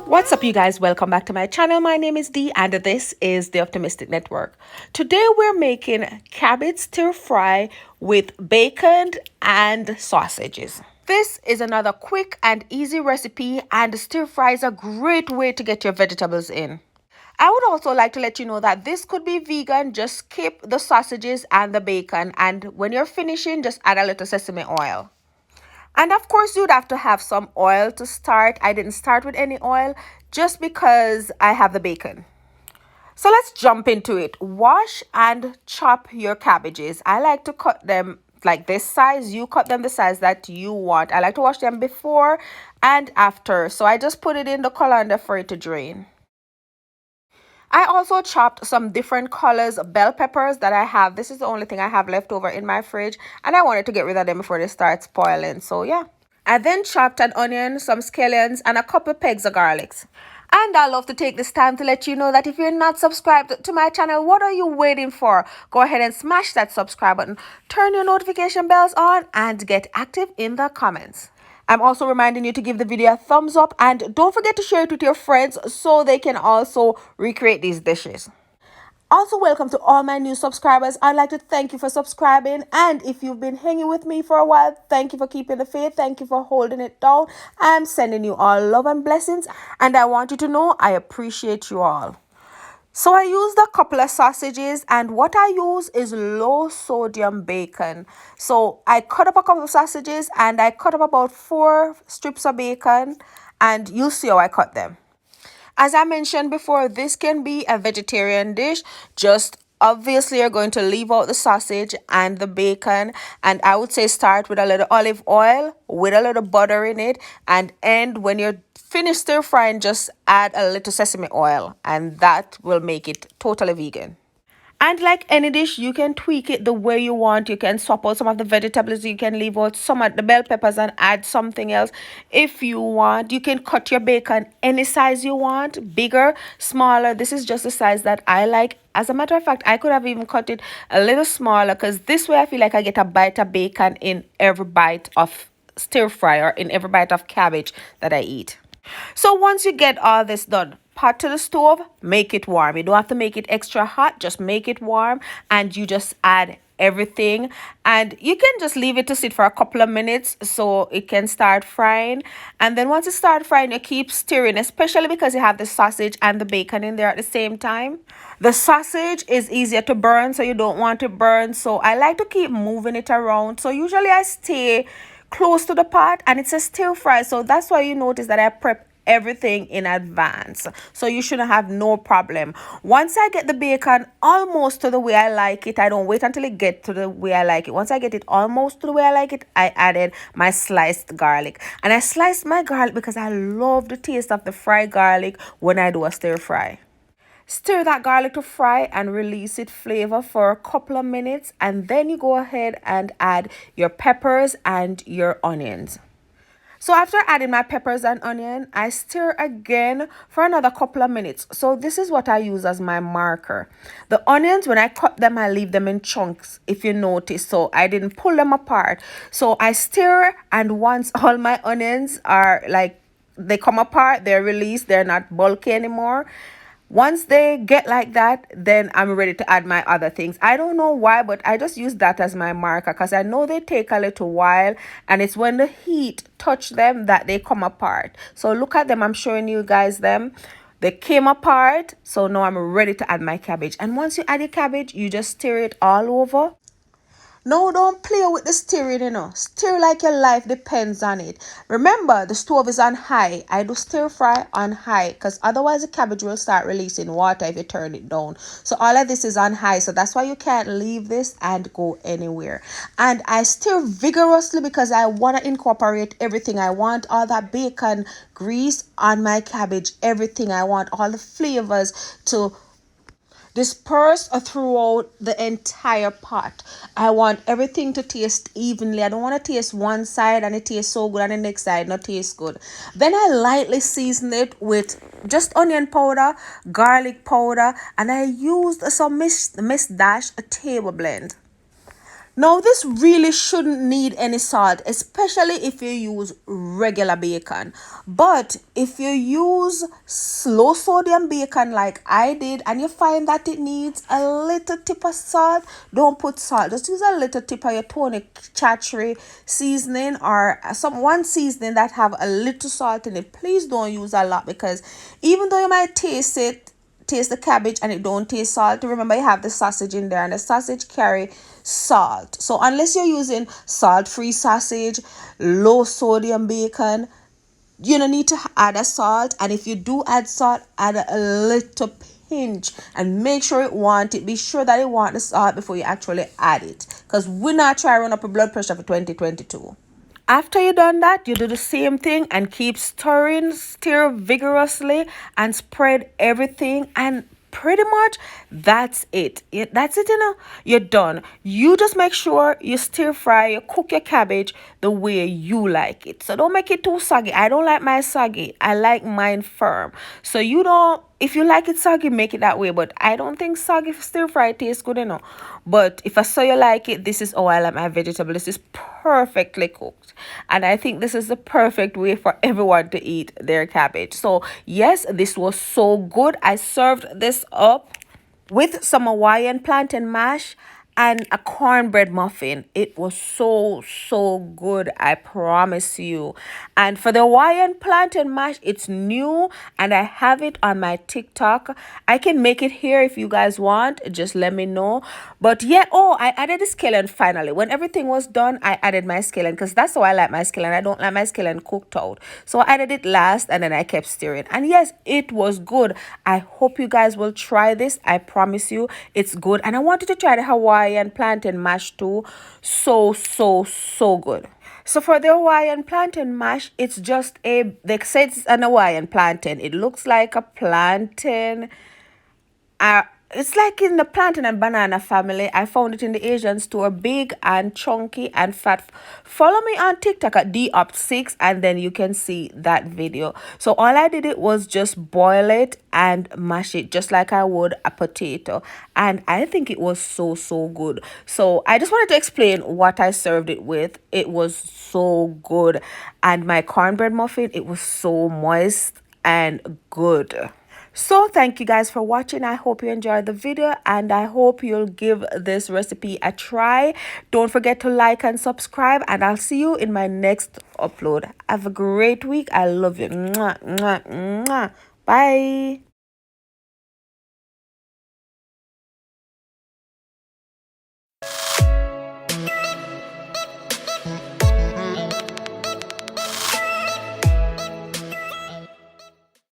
What's up, you guys? Welcome back to my channel. My name is Dee and this is the Optimistic Network. Today we're making cabbage stir fry with bacon and sausages. This is another quick and easy recipe, and stir fry is a great way to get your vegetables in. I would also like to let you know that this could be vegan. Just skip the sausages and the bacon, and when you're finishing, just add a little sesame oil. And of course, you'd have to have some oil to start. I didn't start with any oil just because I have the bacon. So let's jump into it. Wash and chop your cabbages. I like to cut them like this size. You cut them the size that you want. I like to wash them before and after. So I just put it in the colander for it to drain. I also chopped some different colors bell peppers that I have. This is the only thing I have left over in my fridge, and I wanted to get rid of them before they start spoiling. So yeah. I then chopped an onion, some scallions, and a couple pegs of garlics. And I love to take this time to let you know that if you're not subscribed to my channel, what are you waiting for? Go ahead and smash that subscribe button, turn your notification bells on, and get active in the comments. I'm also reminding you to give the video a thumbs up, and don't forget to share it with your friends so they can also recreate these dishes. Also, welcome to all my new subscribers. I'd like to thank you for subscribing, and if you've been hanging with me for a while, thank you for keeping the faith. Thank you for holding it down. I'm sending you all love and blessings, and I want you to know I appreciate you all. So I used a couple of sausages, and what I use is low sodium bacon. So I cut up a couple of sausages and I cut up about 4 strips of bacon, and you'll see how I cut them. As I mentioned before, this can be a vegetarian dish. Just obviously you're going to leave out the sausage and the bacon, and I would say start with a little olive oil with a little butter in it, and end when you're finished stir frying, just add a little sesame oil, and that will make it totally vegan. And like any dish, you can tweak it the way you want. You can swap out some of the vegetables. You can leave out some of the bell peppers and add something else if you want. You can cut your bacon any size you want, bigger, smaller. This is just the size that I like. As a matter of fact, I could have even cut it a little smaller, because this way I feel like I get a bite of bacon in every bite of stir fry or in every bite of cabbage that I eat. So once you get all this done, pot to the stove, make it warm. You don't have to make it extra hot, just make it warm, and you just add everything, and you can just leave it to sit for a couple of minutes so it can start frying. And then once it starts frying, you keep stirring, especially because you have the sausage and the bacon in there at the same time. The sausage is easier to burn, so you don't want it burned, so I like to keep moving it around. So usually I stay close to the pot, and it's a stir fry, so that's why you notice that I prep everything in advance, so you shouldn't have no problem. Once I get the bacon almost to the way I like it, I don't wait until it gets to the way I like it. Once I get it almost to the way I like it, I added my sliced garlic, and I sliced my garlic because I love the taste of the fried garlic when I do a stir fry. Stir that garlic to fry and release its flavor for a couple of minutes, and then you go ahead and add your peppers and your onions. So after adding my peppers and onion, I stir again for another couple of minutes. So this is what I use as my marker. The onions, when I cut them, I leave them in chunks, if you notice. So I didn't pull them apart. So I stir, and once all my onions are like, they come apart, they're released, they're not bulky anymore. Once they get like that, then I'm ready to add my other things. I don't know why, but I just use that as my marker because I know they take a little while, and it's when the heat touch them that they come apart. So look at them. I'm showing you guys them. They came apart. So now I'm ready to add my cabbage. And once you add your cabbage, you just stir it all over. No, don't play with the stirring, Stir like your life depends on it. Remember, the stove is on high. I do stir fry on high because otherwise the cabbage will start releasing water if you turn it down. So all of this is on high. So that's why you can't leave this and go anywhere. And I stir vigorously because I want to incorporate everything. I want all that bacon grease on my cabbage, everything. I want all the flavors to disperse throughout the entire pot. I want everything to taste evenly. I don't want to taste one side and it tastes so good and the next side not taste good. Then I lightly season it with just onion powder, garlic powder, and I used some Miss Dash table blend. Now, this really shouldn't need any salt, especially if you use regular bacon. But if you use low sodium bacon like I did and you find that it needs a little tip of salt, don't put salt. Just use a little tip of your tonic chachri seasoning or some one seasoning that have a little salt in it. Please don't use a lot, because even though you might taste the cabbage and it don't taste salty, remember you have the sausage in there and the sausage carry salt. So unless you're using salt-free sausage, low sodium bacon, you don't need to add a salt. And if you do add salt, add a little pinch and make sure it want it. Be sure that it want the salt before you actually add it, because we're not trying to run up your blood pressure for 2022. After you done that, you do the same thing and keep stirring, stir vigorously and spread everything, and pretty much that's it. That's it, you're done. You just make sure you stir fry, you cook your cabbage the way you like it. So don't make it too soggy. I don't like my soggy. I like mine firm. So you don't, if you like it soggy, make it that way. But I don't think soggy stir fry tastes good enough. But if I saw you like it, this is how I like my vegetable. This is perfectly cooked. And I think this is the perfect way for everyone to eat their cabbage. So yes, this was so good. I served this up with some Hawaiian plantain mash and a cornbread muffin. It was so good, I promise you. And for the Hawaiian plantain mash, it's new and I have it on my TikTok. I can make it here if you guys want, just let me know. But yeah, oh, I added the scallion finally. When everything was done, I added my scallion, because that's how I like my scallion. I don't like my scallion cooked out. So I added it last and then I kept stirring. And yes, it was good. I hope you guys will try this. I promise you it's good. And I wanted to try the Hawaiian plantain mash too. So good. So for the Hawaiian plantain mash, it's just they say it's an Hawaiian plantain. It looks like a plantain. It's like in the plantain and banana family. I found it in the Asian store, big and chunky and fat. Follow me on TikTok at DOpt6 and then you can see that video. So all I did it was just boil it and mash it just like I would a potato. And I think it was so good. So I just wanted to explain what I served it with. It was so good. And my cornbread muffin, it was so moist and good. So thank you guys for watching. I hope you enjoyed the video and I hope you'll give this recipe a try. Don't forget to like and subscribe, and I'll see you in my next upload. Have a great week. I love you. Mwah, mwah, mwah. Bye.